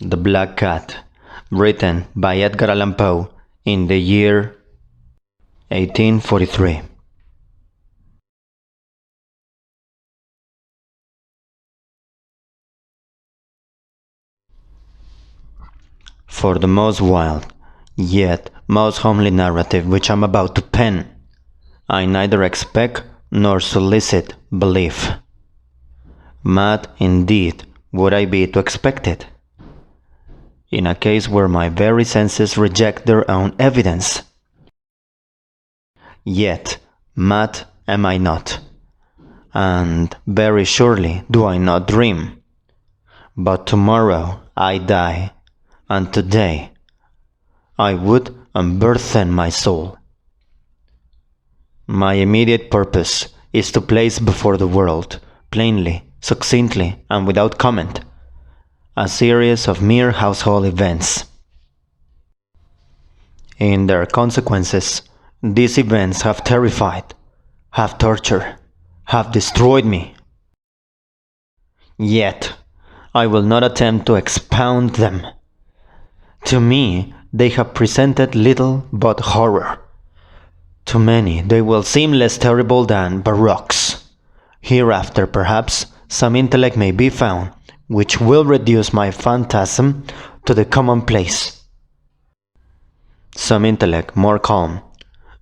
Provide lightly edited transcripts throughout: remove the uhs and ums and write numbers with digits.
The Black Cat, written by Edgar Allan Poe in the year 1843. For the most wild, yet most homely narrative which I am about to pen, I neither expect nor solicit belief. Mad indeed would I be to expect it, in a case where my very senses reject their own evidence. Yet mad am I not, and very surely do I not dream. But tomorrow I die, and today I would unburthen my soul. My immediate purpose is to place before the world, plainly, succinctly, and without comment, a series of mere household events. In their consequences, these events have terrified, have tortured, have destroyed me. Yet I will not attempt to expound them. To me, they have presented little but horror. To many, they will seem less terrible than barroques. Hereafter, perhaps, some intellect may be found which will reduce my phantasm to the commonplace. Some intellect more calm,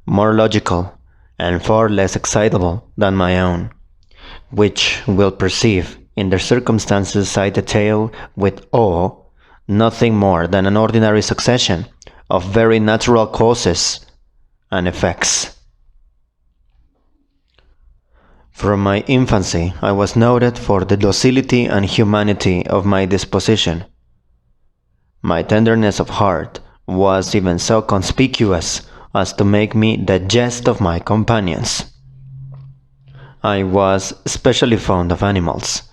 more logical, and far less excitable than my own, which will perceive in the circumstances I detail with awe nothing more than an ordinary succession of very natural causes and effects. From my infancy I was noted for the docility and humanity of my disposition. My tenderness of heart was even so conspicuous as to make me the jest of my companions. I was especially fond of animals,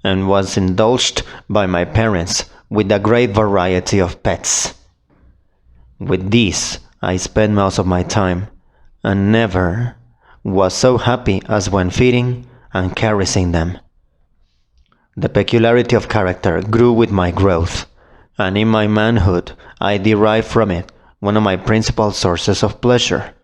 and was indulged by my parents with a great variety of pets. With these I spent most of my time, and never was so happy as when feeding and caressing them. The peculiarity of character grew with my growth, and in my manhood I derived from it one of my principal sources of pleasure.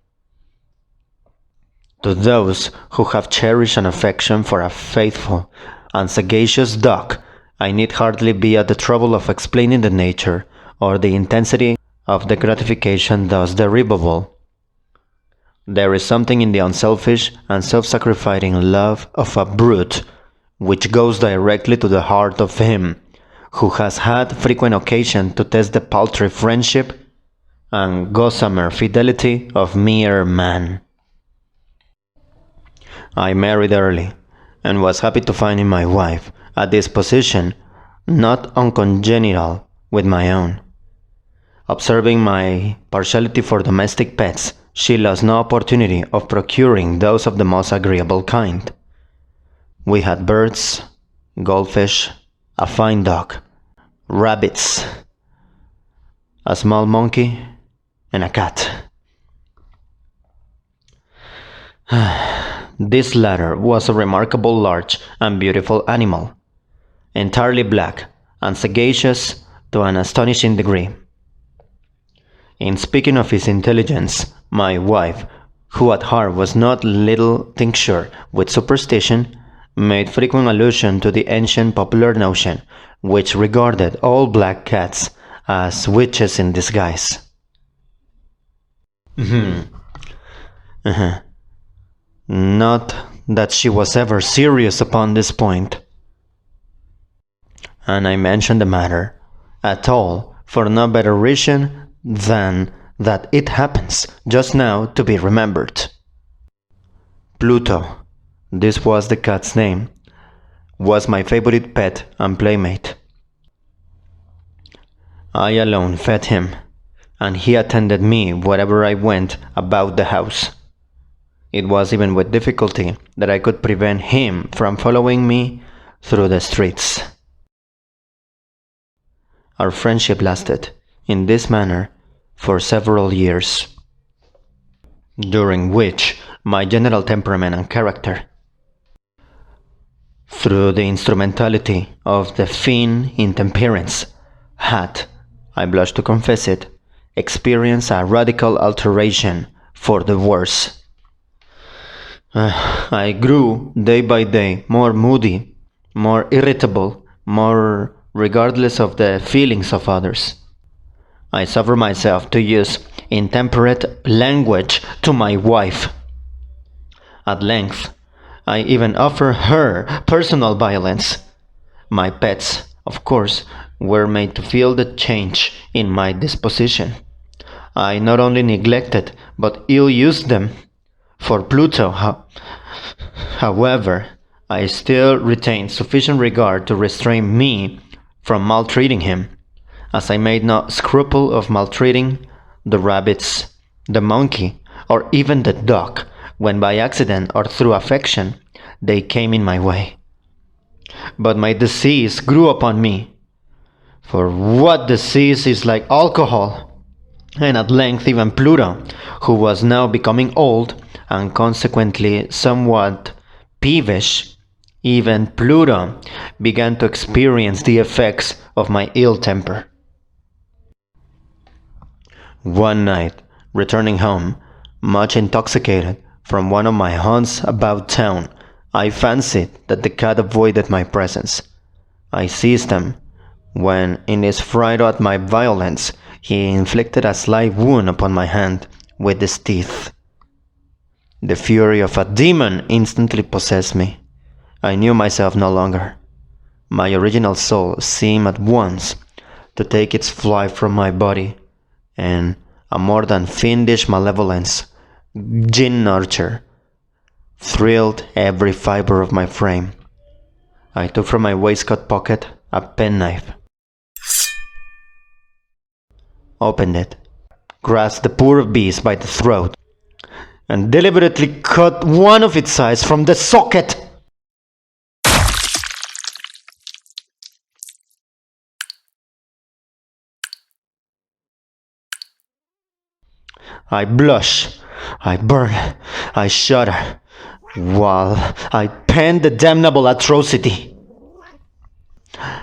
To those who have cherished an affection for a faithful and sagacious dog, I need hardly be at the trouble of explaining the nature or the intensity of the gratification thus derivable. There is something in the unselfish and self-sacrificing love of a brute which goes directly to the heart of him who has had frequent occasion to test the paltry friendship and gossamer fidelity of mere man. I married early, and was happy to find in my wife a disposition not uncongenial with my own. Observing my partiality for domestic pets, she lost no opportunity of procuring those of the most agreeable kind. We had birds, goldfish, a fine dog, rabbits, a small monkey, and a cat. This latter was a remarkable large and beautiful animal, entirely black and sagacious to an astonishing degree. In speaking of his intelligence, my wife, who at heart was not little tinctured with superstition, made frequent allusion to the ancient popular notion which regarded all black cats as witches in disguise. Not that she was ever serious upon this point, and I mention the matter at all for no better reason than that it happens just now to be remembered. Pluto, this was the cat's name, was my favorite pet and playmate. I alone fed him, and he attended me wherever I went about the house. It was even with difficulty that I could prevent him from following me through the streets. Our friendship lasted, in this manner, for several years, during which my general temperament and character, through the instrumentality of the fine intemperance, had, I blush to confess it, experienced a radical alteration for the worse. I grew day by day more moody, more irritable, more regardless of the feelings of others. I suffer myself to use intemperate language to my wife. At length, I even offer her personal violence. My pets, of course, were made to feel the change in my disposition. I not only neglected but ill-used them. For Pluto, however, I still retained sufficient regard to restrain me from maltreating him, as I made no scruple of maltreating the rabbits, the monkey, or even the dog, when by accident or through affection they came in my way. But my disease grew upon me, for what disease is like alcohol? And at length even Pluto, who was now becoming old, and consequently somewhat peevish, even Pluto began to experience the effects of my ill temper. One night, returning home, much intoxicated from one of my haunts about town, I fancied that the cat avoided my presence. I seized him, when, in his fright at my violence, he inflicted a slight wound upon my hand with his teeth. The fury of a demon instantly possessed me. I knew myself no longer. My original soul seemed at once to take its flight from my body, and a more than fiendish malevolence, gin nurture, thrilled every fiber of my frame. I took from my waistcoat pocket a penknife, opened it, grasped the poor beast by the throat, and deliberately cut one of its eyes from the socket. I blush, I burn, I shudder, while I pen the damnable atrocity.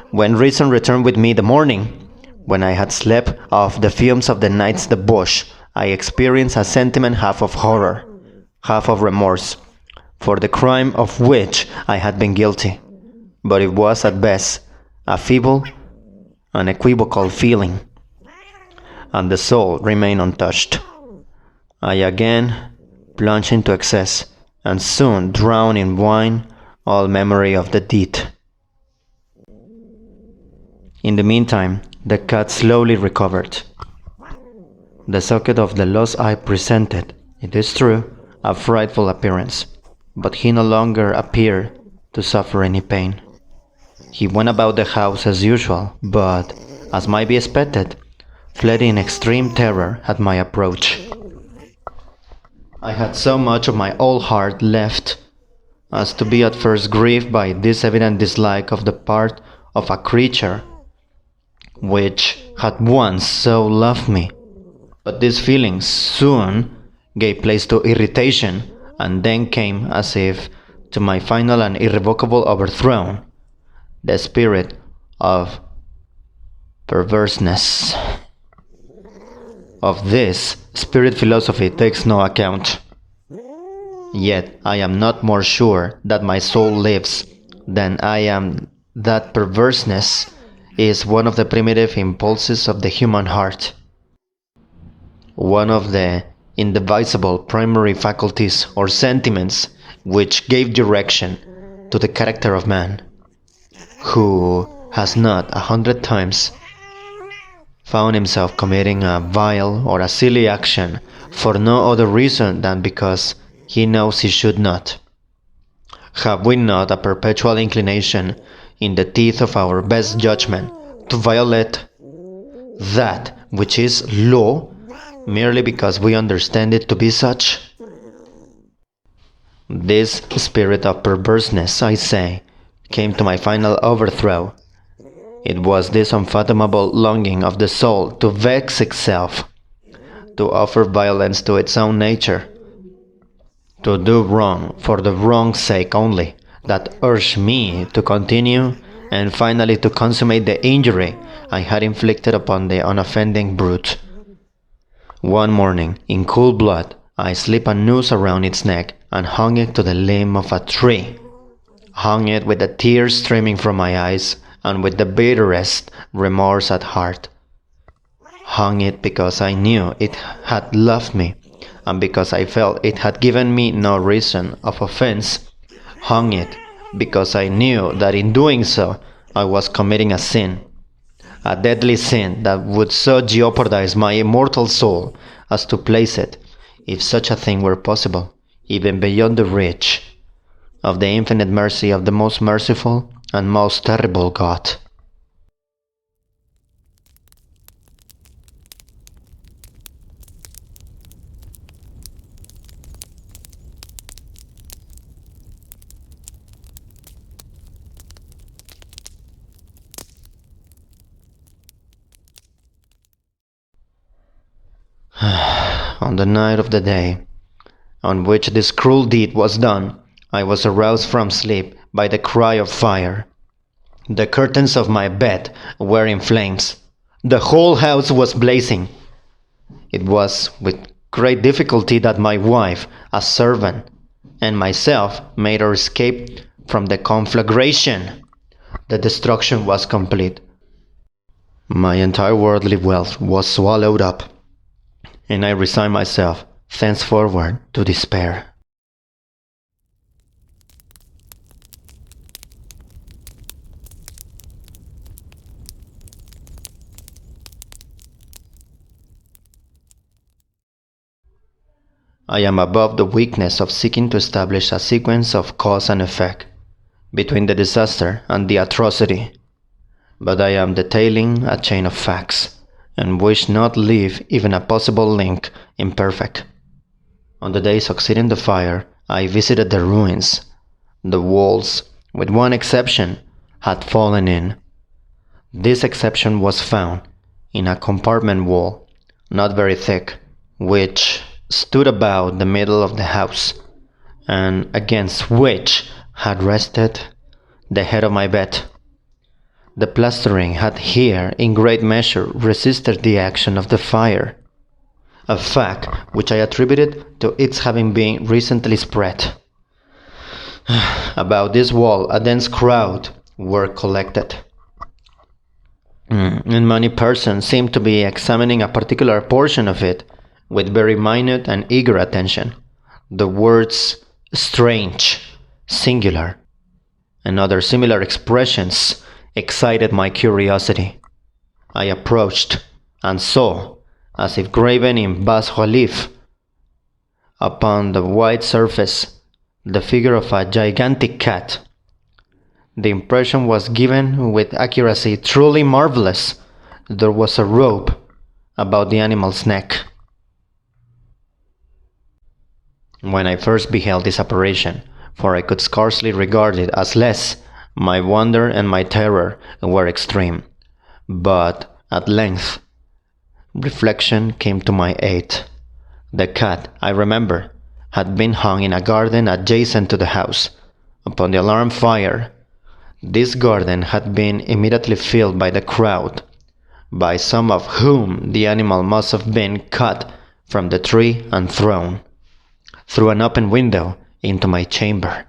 When reason returned with me the morning, when I had slept off the fumes of the night's debauch, I experienced a sentiment half of horror, half of remorse, for the crime of which I had been guilty. But it was at best a feeble, unequivocal feeling, and the soul remained untouched. I again plunged into excess, and soon drowned in wine all memory of the deed. In the meantime, the cat slowly recovered. The socket of the lost eye presented, it is true, a frightful appearance, but he no longer appeared to suffer any pain. He went about the house as usual, but, as might be expected, fled in extreme terror at my approach. I had so much of my old heart left as to be at first grieved by this evident dislike of the part of a creature which had once so loved me. But these feelings soon gave place to irritation, and then came, as if to my final and irrevocable overthrow, the spirit of perverseness. Of this, spirit philosophy takes no account. Yet I am not more sure that my soul lives than I am that perverseness is one of the primitive impulses of the human heart, one of the indivisible primary faculties or sentiments which gave direction to the character of man, who has not 100 times found himself committing a vile or a silly action for no other reason than because he knows he should not. Have we not a perpetual inclination in the teeth of our best judgment to violate that which is law merely because we understand it to be such? This spirit of perverseness, I say, came to my final overthrow. It was this unfathomable longing of the soul to vex itself, to offer violence to its own nature, to do wrong for the wrong's sake only, that urged me to continue and finally to consummate the injury I had inflicted upon the unoffending brute. One morning, in cool blood, I slipped a noose around its neck and hung it to the limb of a tree. Hung it with the tears streaming from my eyes and with the bitterest remorse at heart. Hung it because I knew it had loved me, and because I felt it had given me no reason of offense. Hung it because I knew that in doing so I was committing a sin, a deadly sin that would so jeopardize my immortal soul as to place it, if such a thing were possible, even beyond the reach of the infinite mercy of the most merciful and most terrible God. On the night of the day on which this cruel deed was done, I was aroused from sleep by the cry of fire. The curtains of my bed were in flames. The whole house was blazing. It was with great difficulty that my wife, a servant, and myself made our escape from the conflagration. The destruction was complete. My entire worldly wealth was swallowed up, and I resigned myself thenceforward to despair. I am above the weakness of seeking to establish a sequence of cause and effect between the disaster and the atrocity, but I am detailing a chain of facts, and wish not leave even a possible link imperfect. On the day succeeding the fire, I visited the ruins. The walls, with one exception, had fallen in. This exception was found in a compartment wall, not very thick, which stood about the middle of the house, and against which had rested the head of my bed. The plastering had here in great measure resisted the action of the fire, a fact which I attributed to its having been recently spread. About this wall a dense crowd were collected, and many persons seemed to be examining a particular portion of it with very minute and eager attention. The words strange, singular, and other similar expressions excited my curiosity. I approached and saw, as if graven in bas relief upon the white surface, the figure of a gigantic cat. The impression was given with accuracy truly marvelous. There was a rope about the animal's neck. When I first beheld this apparition, for I could scarcely regard it as less, my wonder and my terror were extreme. But at length reflection came to my aid. The cat, I remember, had been hung in a garden adjacent to the house. Upon the alarm fire, this garden had been immediately filled by the crowd, by some of whom the animal must have been cut from the tree and thrown through an open window into my chamber.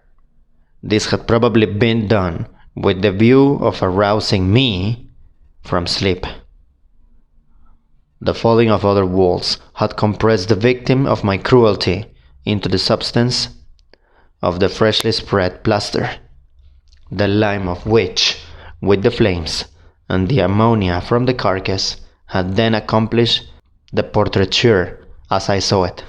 This had probably been done with the view of arousing me from sleep. The falling of other walls had compressed the victim of my cruelty into the substance of the freshly spread plaster, the lime of which, with the flames and the ammonia from the carcass, had then accomplished the portraiture as I saw it.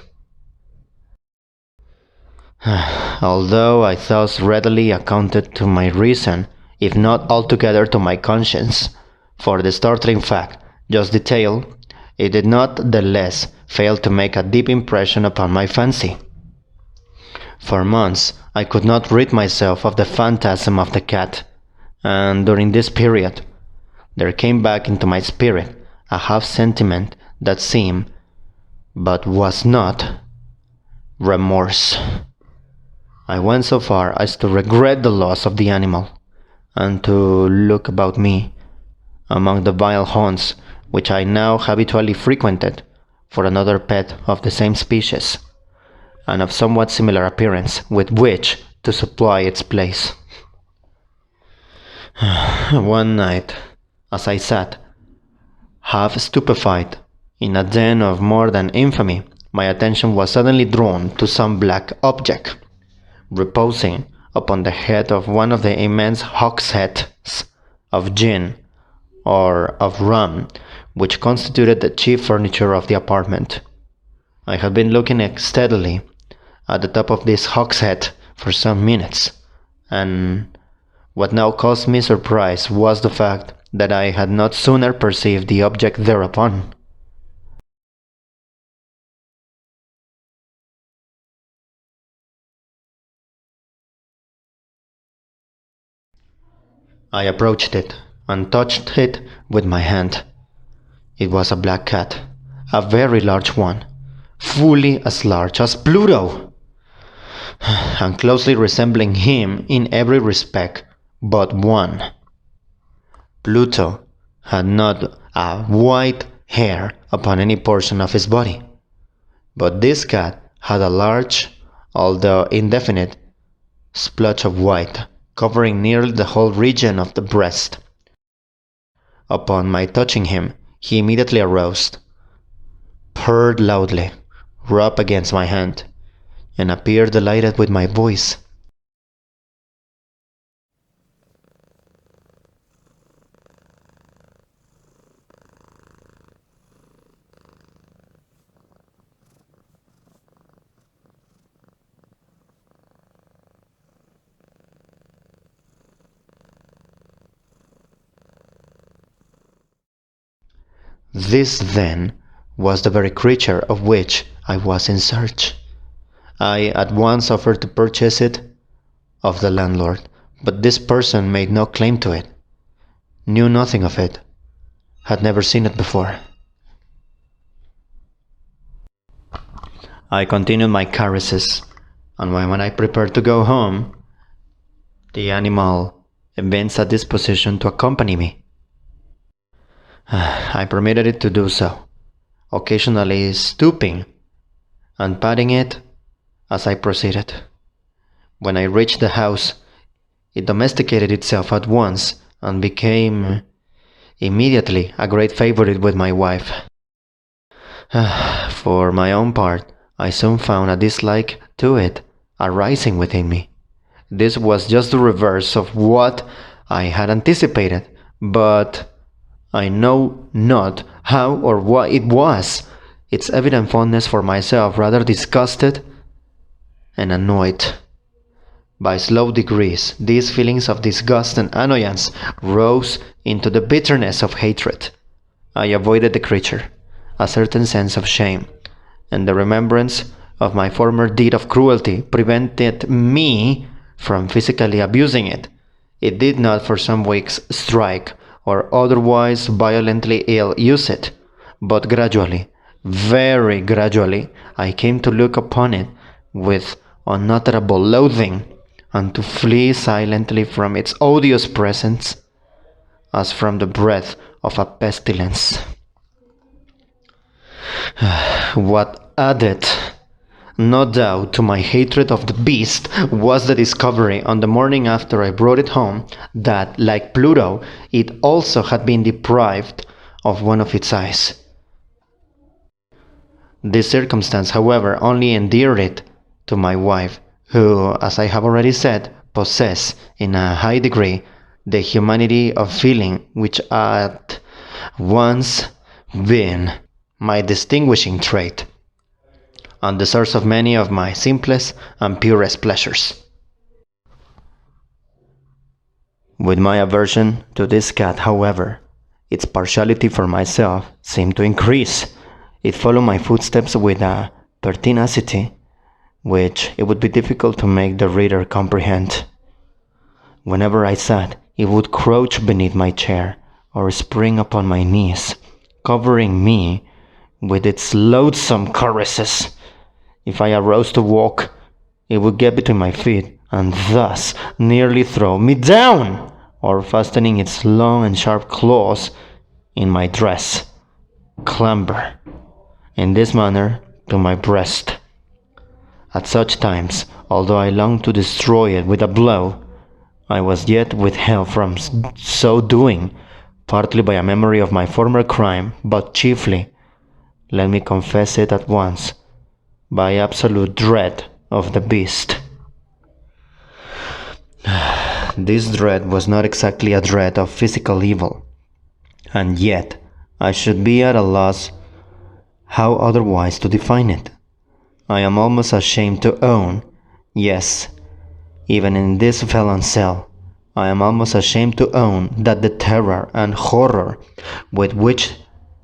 Although I thus readily accounted to my reason, if not altogether to my conscience, for the startling fact just detailed, it did not the less fail to make a deep impression upon my fancy. For months I could not rid myself of the phantasm of the cat, and during this period there came back into my spirit a half sentiment that seemed, but was not, remorse. I went so far as to regret the loss of the animal, and to look about me among the vile haunts which I now habitually frequented for another pet of the same species and of somewhat similar appearance with which to supply its place. One night, as I sat, half stupefied, in a den of more than infamy, my attention was suddenly drawn to some black object, reposing upon the head of one of the immense hogsheads of gin or of rum, which constituted the chief furniture of the apartment. I had been looking steadily at the top of this hogshead for some minutes, and what now caused me surprise was the fact that I had not sooner perceived the object thereupon. I approached it and touched it with my hand. It was a black cat, a very large one, fully as large as Pluto, and closely resembling him in every respect but one. Pluto had not a white hair upon any portion of his body, but this cat had a large, although indefinite, splotch of white, covering nearly the whole region of the breast. Upon my touching him, he immediately arose, purred loudly, rubbed against my hand, and appeared delighted with my voice. This, then, was the very creature of which I was in search. I at once offered to purchase it of the landlord, but this person made no claim to it, knew nothing of it, had never seen it before. I continued my caresses, and when I prepared to go home, the animal evinced a disposition to accompany me. I permitted it to do so, occasionally stooping and patting it as I proceeded. When I reached the house, it domesticated itself at once and became immediately a great favorite with my wife. For my own part, I soon found a dislike to it arising within me. This was just the reverse of what I had anticipated, but I know not how or what it was. Its evident fondness for myself rather disgusted and annoyed. By slow degrees, these feelings of disgust and annoyance rose into the bitterness of hatred. I avoided the creature. A certain sense of shame and the remembrance of my former deed of cruelty prevented me from physically abusing it. It did not for some weeks strike or otherwise violently ill-use it, but gradually, very gradually, I came to look upon it with unutterable loathing, and to flee silently from its odious presence, as from the breath of a pestilence. What added, no doubt, to my hatred of the beast was the discovery on the morning after I brought it home that, like Pluto, it also had been deprived of one of its eyes. This circumstance, however, only endeared it to my wife, who, as I have already said, possessed in a high degree the humanity of feeling which had once been my distinguishing trait, and the source of many of my simplest and purest pleasures. With my aversion to this cat, however, its partiality for myself seemed to increase. It followed my footsteps with a pertinacity which it would be difficult to make the reader comprehend. Whenever I sat, it would crouch beneath my chair or spring upon my knees, covering me with its loathsome caresses. If I arose to walk, it would get between my feet and thus nearly throw me down. or fastening its long and sharp claws in my dress, clamber, in this manner, to my breast. At such times, although I longed to destroy it with a blow, I was yet withheld from so doing, partly by a memory of my former crime, but chiefly, let me confess it at once, by absolute dread of the beast. This dread was not exactly a dread of physical evil, and yet I should be at a loss how otherwise to define it. I am almost ashamed to own, yes, even in this felon cell, I am almost ashamed to own that the terror and horror with which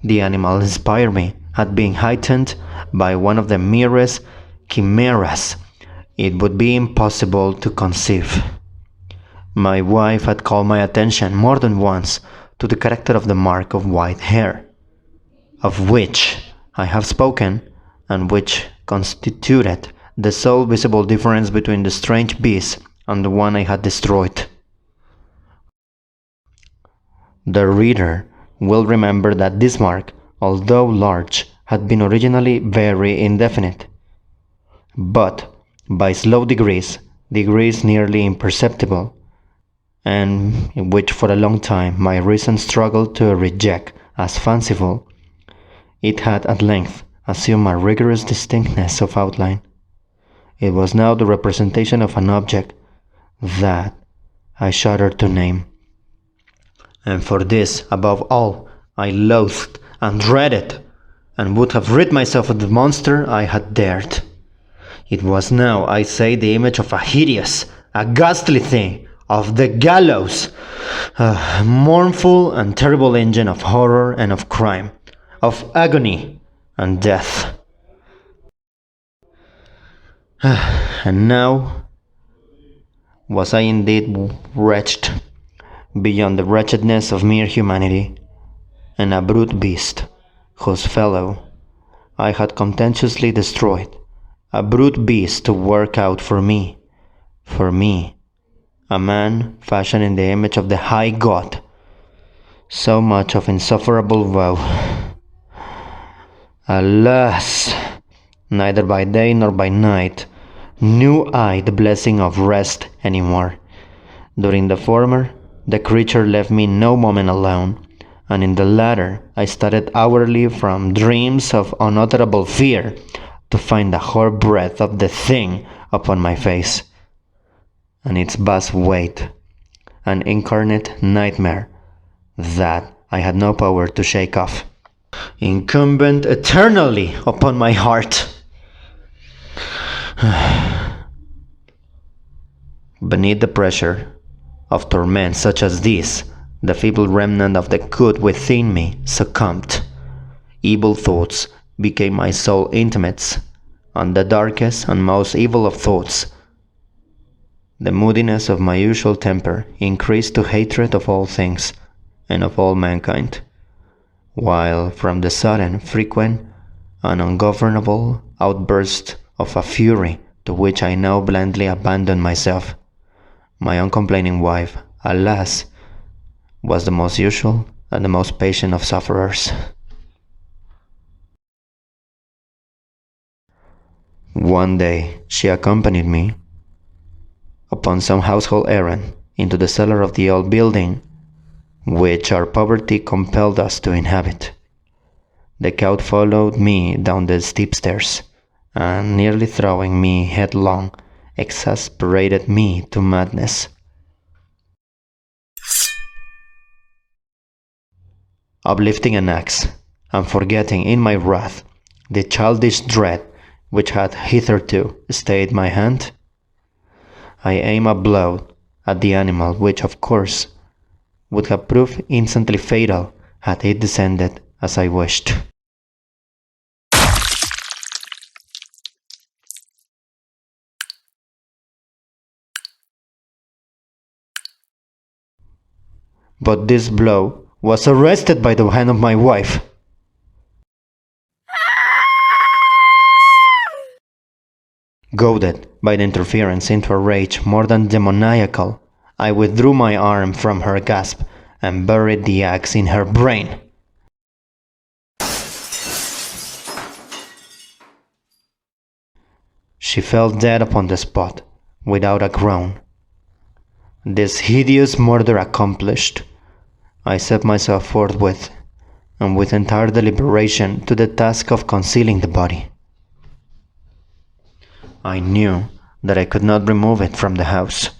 the animal inspired me had been heightened by one of the merest chimeras it would be impossible to conceive. My wife had called my attention more than once to the character of the mark of white hair, of which I have spoken, and which constituted the sole visible difference between the strange beast and the one I had destroyed. The reader will remember that this mark, although large, had been originally very indefinite, but by slow degrees nearly imperceptible, and which for a long time my reason struggled to reject as fanciful, it had at length assumed a rigorous distinctness of outline. It was now the representation of an object that I shuddered to name. And for this, above all, I loathed and dreaded, and would have rid myself of the monster I had dared. It was now, I say, the image of a hideous, a ghastly thing, of the gallows, a mournful and terrible engine of horror and of crime, of agony and death. And now was I indeed wretched, beyond the wretchedness of mere humanity, and a brute beast, whose fellow I had contemptuously destroyed, a brute beast to work out for me, a man fashioned in the image of the high God, so much of insufferable woe. Alas! Neither by day nor by night knew I the blessing of rest any more. During the former, the creature left me no moment alone, and in the latter I started hourly from dreams of unutterable fear to find the whole breadth of the thing upon my face, and its vast weight, an incarnate nightmare that I had no power to shake off, incumbent eternally upon my heart. Beneath the pressure of torments such as these, the feeble remnant of the good within me succumbed. Evil thoughts became my sole intimates, and the darkest and most evil of thoughts, the moodiness of my usual temper, increased to hatred of all things and of all mankind, while from the sudden, frequent, and ungovernable outburst of a fury to which I now blindly abandoned myself, my uncomplaining wife, alas, was the most usual and the most patient of sufferers. One day she accompanied me upon some household errand into the cellar of the old building which our poverty compelled us to inhabit. The gout followed me down the steep stairs, and nearly throwing me headlong, exasperated me to madness. Uplifting an axe, and forgetting in my wrath the childish dread which had hitherto stayed my hand, I aimed a blow at the animal which, of course, would have proved instantly fatal had it descended as I wished. But this blow was arrested by the hand of my wife. Goaded by the interference into a rage more than demoniacal, I withdrew my arm from her grasp and buried the axe in her brain. She fell dead upon the spot, without a groan. This hideous murder accomplished, I set myself forthwith, and with entire deliberation, to the task of concealing the body. I knew that I could not remove it from the house,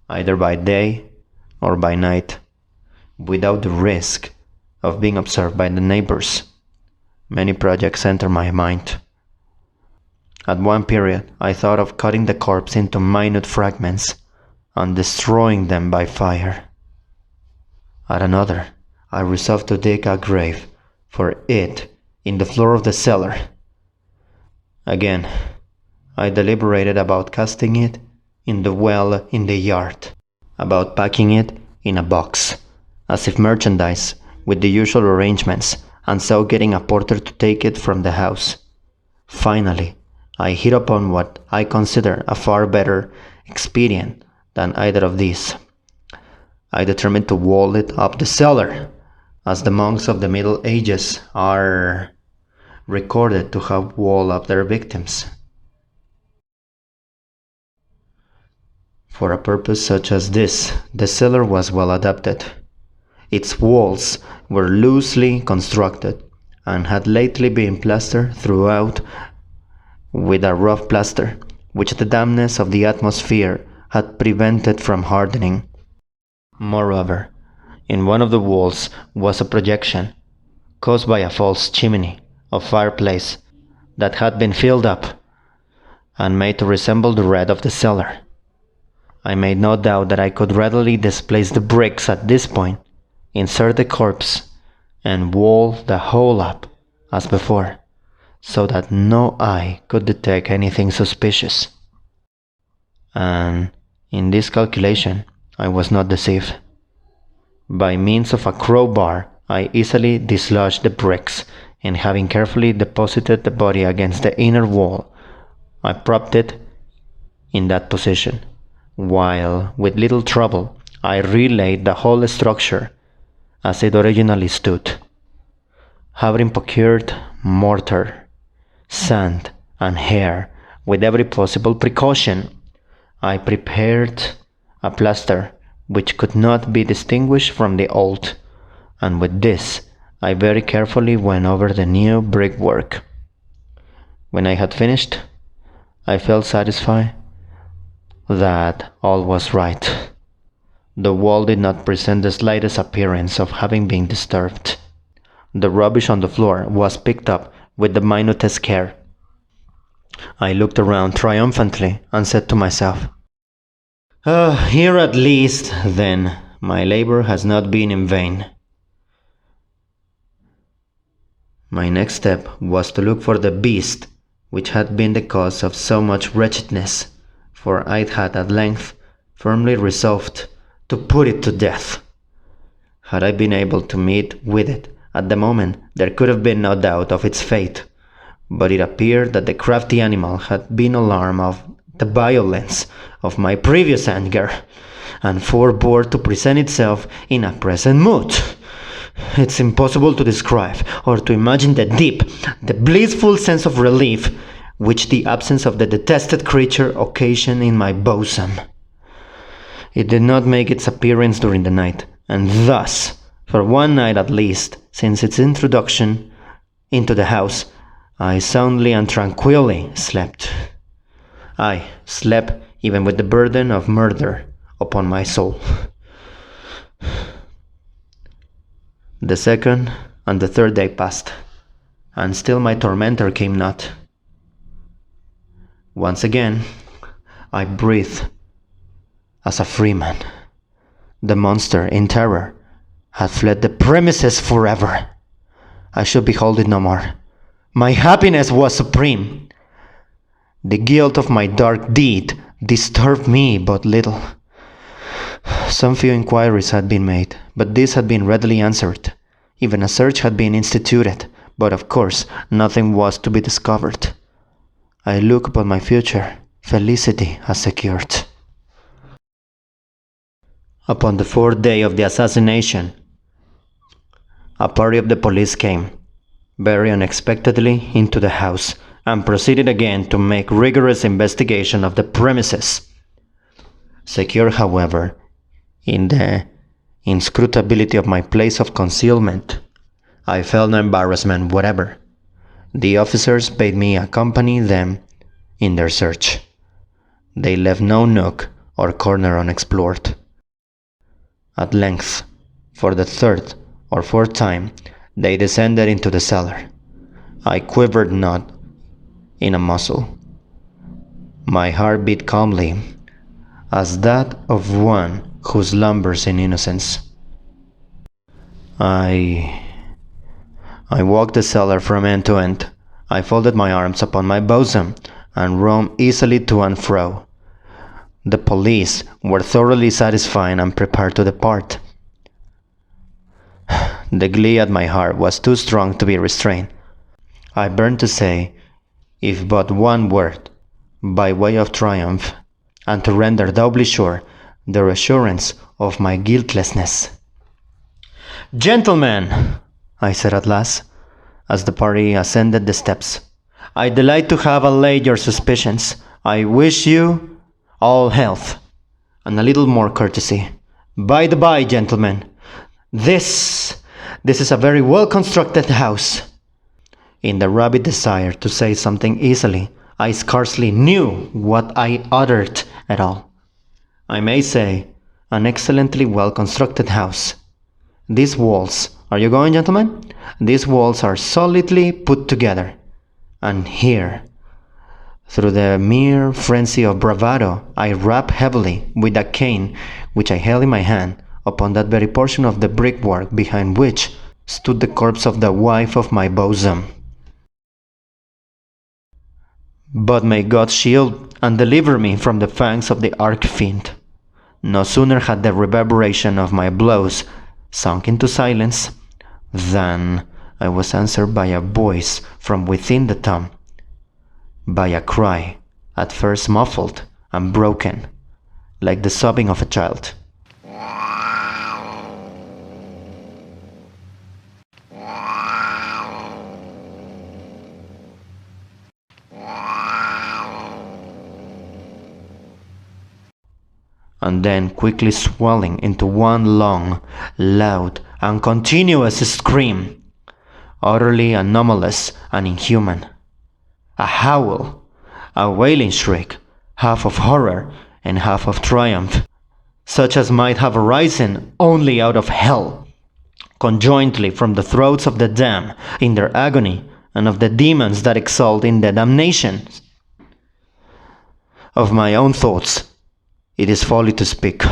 either by day or by night, without the risk of being observed by the neighbors. Many projects entered my mind. At one period, I thought of cutting the corpse into minute fragments and destroying them by fire. At another, I resolved to dig a grave for it in the floor of the cellar. Again, I deliberated about casting it in the well in the yard, about packing it in a box, as if merchandise, with the usual arrangements, and so getting a porter to take it from the house. Finally, I hit upon what I consider a far better expedient than either of these. I determined to wall it up the cellar, as the monks of the Middle Ages are recorded to have walled up their victims. For a purpose such as this, the cellar was well adapted. Its walls were loosely constructed and had lately been plastered throughout with a rough plaster, which the dampness of the atmosphere had prevented from hardening. Moreover, in one of the walls was a projection, caused by a false chimney of fireplace that had been filled up and made to resemble the red of the cellar. I made no doubt that I could readily displace the bricks at this point, insert the corpse, and wall the whole up as before, so that no eye could detect anything suspicious. And in this calculation I was not deceived. By means of a crowbar I easily dislodged the bricks, and having carefully deposited the body against the inner wall, I propped it in that position, while with little trouble I relaid the whole structure as it originally stood. Having procured mortar, sand, and hair with every possible precaution, I prepared a plaster which could not be distinguished from the old, and with this I very carefully went over the new brickwork. When I had finished, I felt satisfied that all was right. The wall did not present the slightest appearance of having been disturbed. The rubbish on the floor was picked up with the minutest care. I looked around triumphantly and said to myself, "Here at least, then, my labor has not been in vain." My next step was to look for the beast which had been the cause of so much wretchedness, for I had at length firmly resolved to put it to death. Had I been able to meet with it at the moment, there could have been no doubt of its fate, but it appeared that the crafty animal had been alarmed of the violence of my previous anger, and forbore to present itself in a present mood. It's impossible to describe or to imagine the deep, the blissful sense of relief which the absence of the detested creature occasioned in my bosom. It did not make its appearance during the night, and thus, for one night at least, since its introduction into the house, I soundly and tranquilly slept. I slept even with the burden of murder upon my soul. The second and the third day passed, and still my tormentor came not. Once again, I breathed as a free man. The monster, in terror, had fled the premises forever. I should behold it no more. My happiness was supreme. The guilt of my dark deed disturbed me but little. Some few inquiries had been made, but these had been readily answered. Even a search had been instituted, but of course nothing was to be discovered. I look upon my future felicity as secured. Upon the fourth day of the assassination, a party of the police came, very unexpectedly, into the house and proceeded again to make rigorous investigation of the premises. Secure, however, in the inscrutability of my place of concealment, I felt no embarrassment whatever. The officers bade me accompany them in their search. They left no nook or corner unexplored. At length, for the third or fourth time, they descended into the cellar. I quivered not in a muscle. My heart beat calmly, as that of one who slumbers in innocence. I walked the cellar from end to end. I folded my arms upon my bosom and roamed easily to and fro. The police were thoroughly satisfied and prepared to depart. The glee at my heart was too strong to be restrained. I burned to say, if but one word, by way of triumph, and to render doubly sure the assurance of my guiltlessness. "Gentlemen," I said at last, as the party ascended the steps, "I delight to have allayed your suspicions. I wish you all health, and a little more courtesy. By the by, gentlemen, this is a very well-constructed house." In the rabid desire to say something easily, I scarcely knew what I uttered at all. I may say, an excellently well-constructed house. These walls, are you going, gentlemen? These walls are solidly put together. And here, through the mere frenzy of bravado, I rap heavily with a cane which I held in my hand upon that very portion of the brickwork behind which stood the corpse of the wife of my bosom. But may God shield and deliver me from the fangs of the arch-fiend. No sooner had the reverberation of my blows sunk into silence than I was answered by a voice from within the tomb, by a cry, at first muffled and broken, like the sobbing of a child. And then quickly swelling into one long, loud, and continuous scream, utterly anomalous and inhuman. A howl, a wailing shriek, half of horror and half of triumph, such as might have arisen only out of hell, conjointly from the throats of the damned in their agony and of the demons that exult in the damnation. Of my own thoughts, it is folly to speak.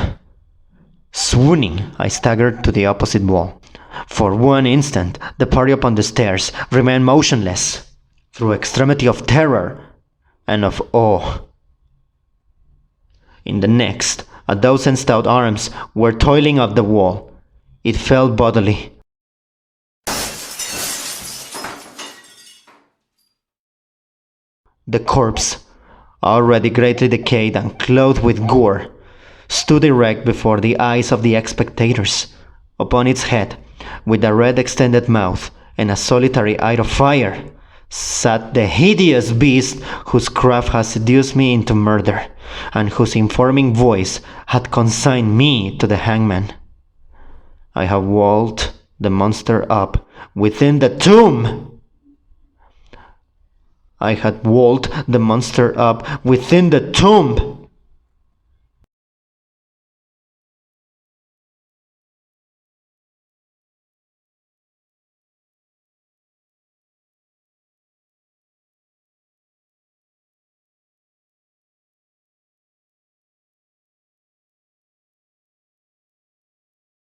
Swooning, I staggered to the opposite wall. For one instant, the party upon the stairs remained motionless, through extremity of terror and of awe. In the next, a dozen stout arms were toiling up the wall. It fell bodily. The corpse, already greatly decayed and clothed with gore, stood erect before the eyes of the spectators. Upon its head, with a red extended mouth and a solitary eye of fire, sat the hideous beast whose craft had seduced me into murder, and whose informing voice had consigned me to the hangman. I have walled the monster up within the tomb. I had walled the monster up within the tomb.